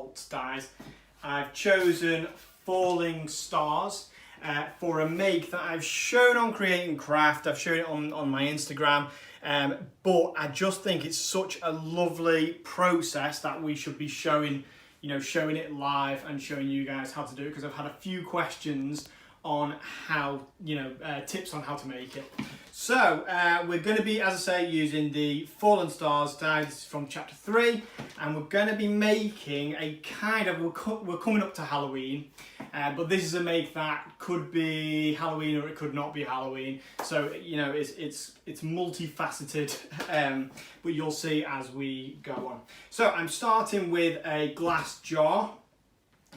Holtz dies. I've chosen Falling Stars for a make that I've shown on Create & Craft. I've shown it on my Instagram, but I just think it's such a lovely process that we should be showing it live and showing you guys how to do it, because I've had a few questions on how, tips on how to make it. So we're going to be, as I say, using the Fallen Stars die. This is from chapter 3, and we're going to be making a kind of, we're coming up to Halloween, but this is a make that could be Halloween or it could not be Halloween. So it's multifaceted, but you'll see as we go on. So I'm starting with a glass jar.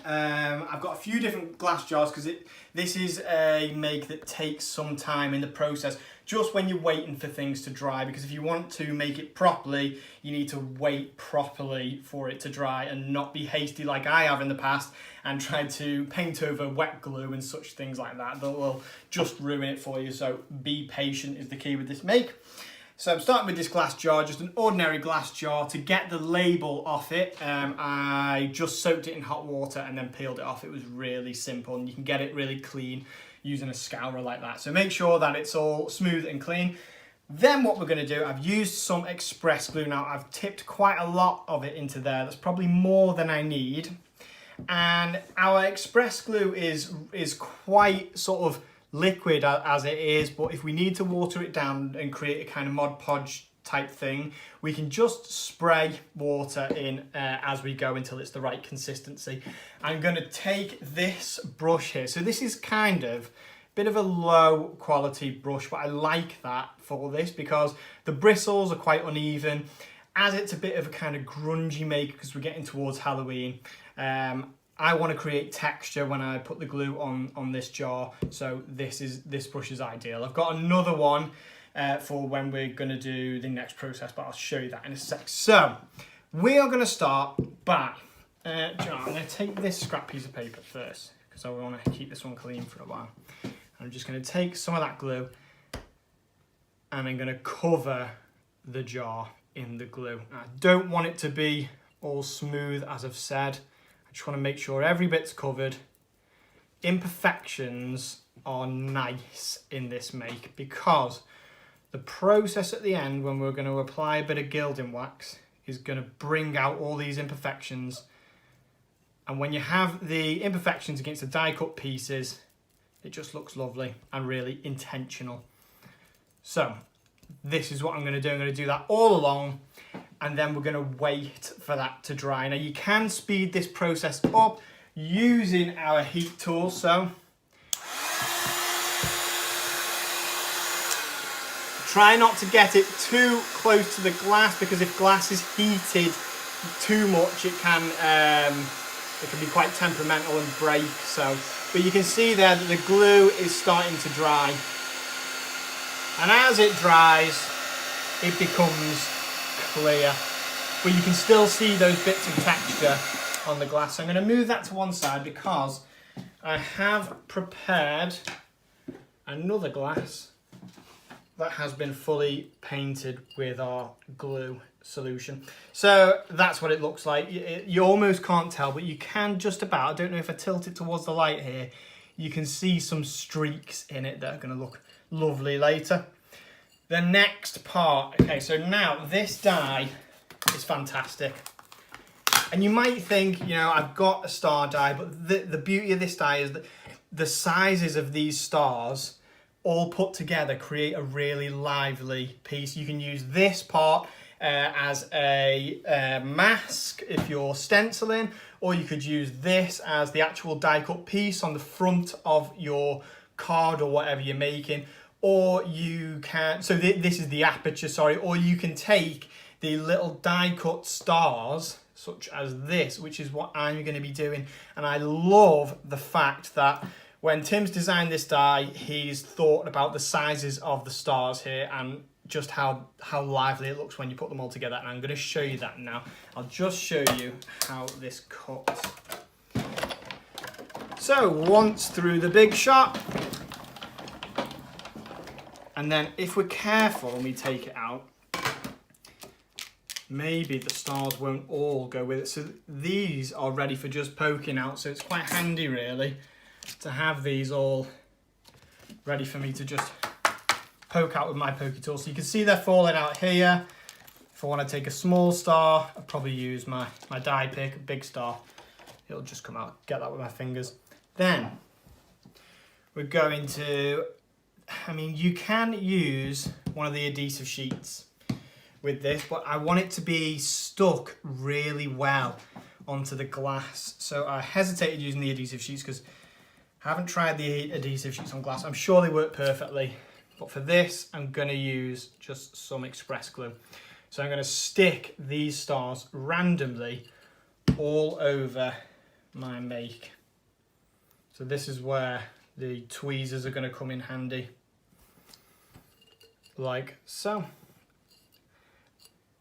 I've got a few different glass jars because this is a make that takes some time in the process, just when you're waiting for things to dry, because if you want to make it properly, you need to wait properly for it to dry and not be hasty like I have in the past and try to paint over wet glue and such things like that. That will just ruin it for you. So be patient is the key with this make. So I'm starting with this glass jar, just an ordinary glass jar. To get the label off it, I just soaked it in hot water and then peeled it off. It was really simple, and you can get it really clean using a scourer like that. So make sure that it's all smooth and clean. Then what we're going to do, I've used some express glue. Now I've tipped quite a lot of it into there. That's probably more than I need. And our express glue is quite sort of liquid as it is, but if we need to water it down and create a kind of Mod Podge type thing, we can just spray water in as we go until it's the right consistency. I'm going to take this brush here. So this is kind of a bit of a low quality brush, but I like that for this because the bristles are quite uneven. As it's a bit of a kind of grungy make because we're getting towards Halloween, I want to create texture when I put the glue on this jar, so this brush is ideal. I've got another one for when we're going to do the next process, but I'll show you that in a sec. So we are going to start by, I'm going to take this scrap piece of paper first because I want to keep this one clean for a while. I'm just going to take some of that glue and I'm going to cover the jar in the glue. I don't want it to be all smooth, as I've said. Just want to make sure every bit's covered. Imperfections are nice in this make because the process at the end when we're going to apply a bit of gilding wax is going to bring out all these imperfections, and when you have the imperfections against the die cut pieces, it just looks lovely and really intentional. So this is what I'm going to do. I'm going to do that all along, and then we're going to wait for that to dry. Now you can speed this process up using our heat tool. So try not to get it too close to the glass, because if glass is heated too much, it can be quite temperamental and break. So, but you can see there that the glue is starting to dry, and as it dries, it becomes clear, but you can still see those bits of texture on the glass. So I'm going to move that to one side because I have prepared another glass that has been fully painted with our glue solution. So that's what it looks like. You almost can't tell, but you can just about. I don't know if I tilt it towards the light here, you can see some streaks in it that are going to look lovely later. The next part, okay, so now this die is fantastic. And you might think, I've got a star die, but the beauty of this die is that the sizes of these stars all put together create a really lively piece. You can use this part as a mask if you're stenciling, or you could use this as the actual die cut piece on the front of your card or whatever you're making. Or you can, so this is the aperture, sorry, or you can take the little die cut stars, such as this, which is what I'm going to be doing. And I love the fact that when Tim's designed this die, he's thought about the sizes of the stars here and just how lively it looks when you put them all together. And I'm going to show you that now. I'll just show you how this cuts. So once through the big shot, and then if we're careful and we take it out, maybe the stars won't all go with it. So these are ready for just poking out. So it's quite handy really to have these all ready for me to just poke out with my pokey tool. So you can see they're falling out here. If I want to take a small star, I'll probably use my die pick, a big star. It'll just come out, get that with my fingers. Then we're going to, I mean, you can use one of the adhesive sheets with this, but I want it to be stuck really well onto the glass. So I hesitated using the adhesive sheets because I haven't tried the adhesive sheets on glass. I'm sure they work perfectly, but for this, I'm going to use just some express glue. So I'm going to stick these stars randomly all over my make. So this is where the tweezers are going to come in handy, like so.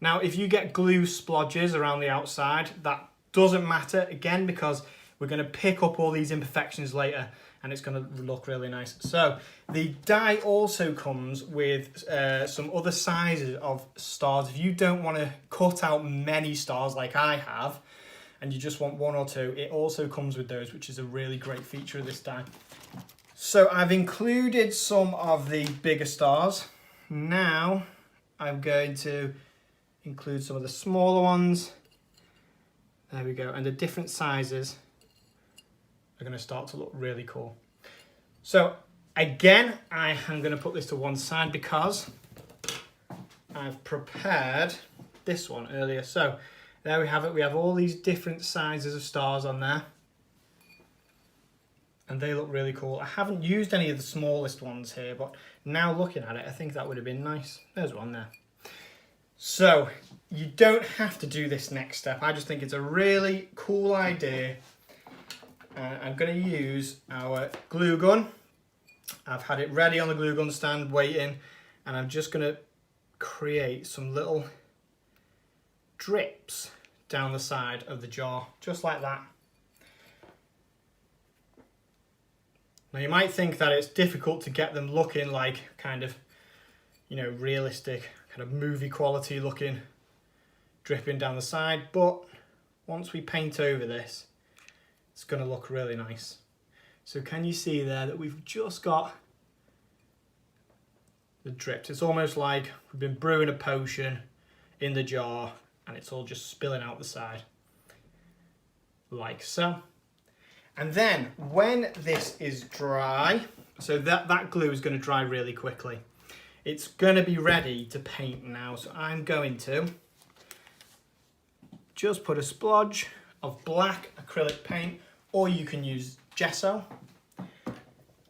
Now, if you get glue splodges around the outside, that doesn't matter, again, because we're going to pick up all these imperfections later and it's going to look really nice. So the die also comes with some other sizes of stars. If you don't want to cut out many stars like I have, and you just want one or two, it also comes with those, which is a really great feature of this die. So I've included some of the bigger stars. Now I'm going to include some of the smaller ones. There we go. And the different sizes are going to start to look really cool. So again, I am going to put this to one side because I've prepared this one earlier. So there we have it. We have all these different sizes of stars on there. And they look really cool. I haven't used any of the smallest ones here, but now looking at it, I think that would have been nice. There's one there. So you don't have to do this next step. I just think it's a really cool idea. I'm going to use our glue gun. I've had it ready on the glue gun stand waiting, and I'm just going to create some little drips down the side of the jar, just like that. Now you might think that it's difficult to get them looking like kind of, you know, realistic, kind of movie quality looking dripping down the side, but once we paint over this, it's going to look really nice. So can you see there that we've just got the drips? It's almost like we've been brewing a potion in the jar and it's all just spilling out the side, like so. And then when this is dry, so that glue is going to dry really quickly, it's going to be ready to paint now. So I'm going to just put a splodge of black acrylic paint, or you can use gesso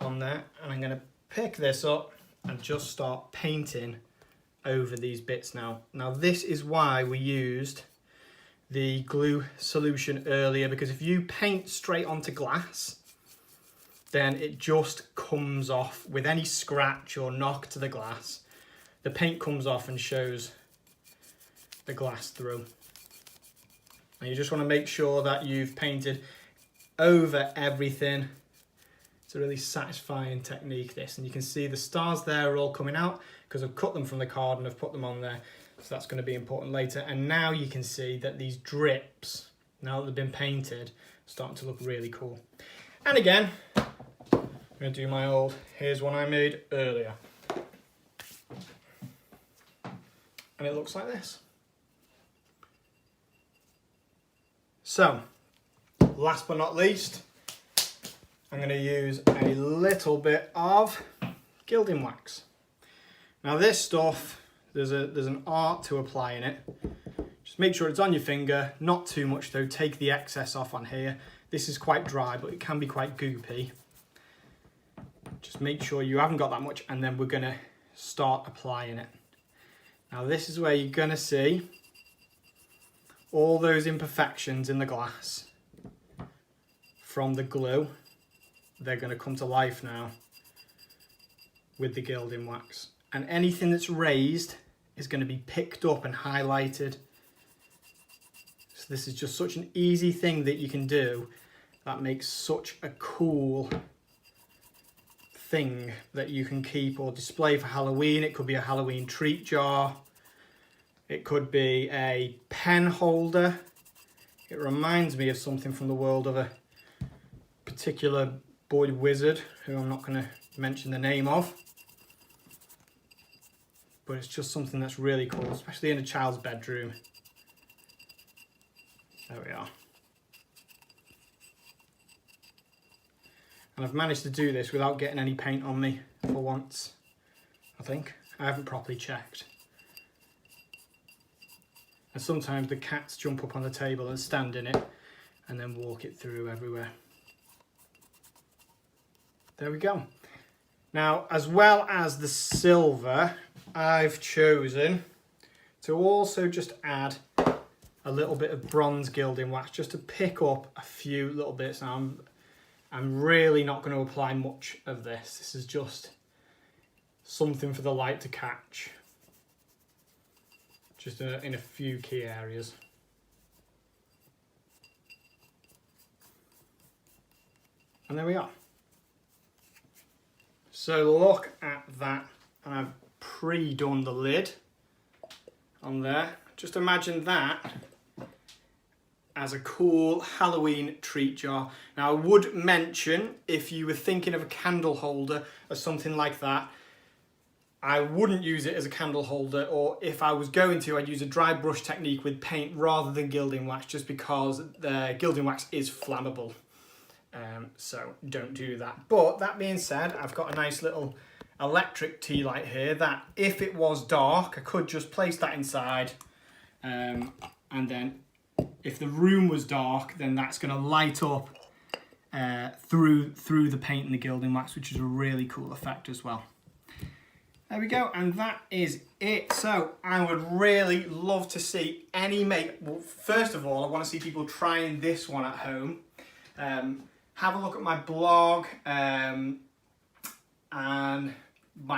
on there, and I'm going to pick this up and just start painting over these bits now. Now this is why we used the glue solution earlier, because if you paint straight onto glass, then it just comes off with any scratch or knock to the glass. The paint comes off and shows the glass through. And you just want to make sure that you've painted over everything. It's a really satisfying technique, this, and you can see the stars there are all coming out because I've cut them from the card and I've put them on there. So that's going to be important later. And now you can see that these drips, now that they've been painted, are starting to look really cool. And again, I'm going to do my old, here's one I made earlier. And it looks like this. So, last but not least, I'm going to use a little bit of Gilding Wax. Now this stuff, there's an art to applying it. Just make sure it's on your finger, not too much though, take the excess off on here. This is quite dry, but it can be quite goopy. Just make sure you haven't got that much, and then we're going to start applying it. Now this is where you're going to see all those imperfections in the glass from the glue. They're going to come to life now with the Gilding Wax. And anything that's raised is going to be picked up and highlighted. So this is just such an easy thing that you can do that makes such a cool thing that you can keep or display for Halloween. It could be a Halloween treat jar. It could be a pen holder. It reminds me of something from the world of a particular boy wizard who I'm not going to mention the name of. But it's just something that's really cool, especially in a child's bedroom. There we are. And I've managed to do this without getting any paint on me for once, I think. I haven't properly checked. And sometimes the cats jump up on the table and stand in it and then walk it through everywhere. There we go. Now, as well as the silver, I've chosen to also just add a little bit of bronze gilding wax just to pick up a few little bits. Now, I'm really not going to apply much of this. This is just something for the light to catch. Just in a few key areas. And there we are. So look at that. And I've pre-done the lid on there. Just imagine that as a cool Halloween treat jar. Now I would mention, if you were thinking of a candle holder or something like that, I wouldn't use it as a candle holder, or if I was going to, I'd use a dry brush technique with paint rather than gilding wax, just because the gilding wax is flammable. So don't do that. But that being said, I've got a nice little electric tea light here that, if it was dark, I could just place that inside, and then if the room was dark, then that's going to light up through the paint and the gilding wax, which is a really cool effect as well. There we go, and that is it. So I would really love to see any well, first of all, I want to see people trying this one at home. Have a look at my blog and my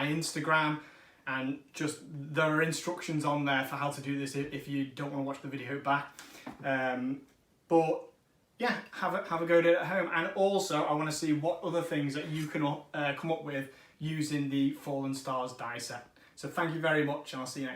Instagram, and just there are instructions on there for how to do this if you don't want to watch the video back. But yeah, have a go at it at home. And also I want to see what other things that you can come up with using the Fallen Stars die set. So thank you very much, and I'll see you next time.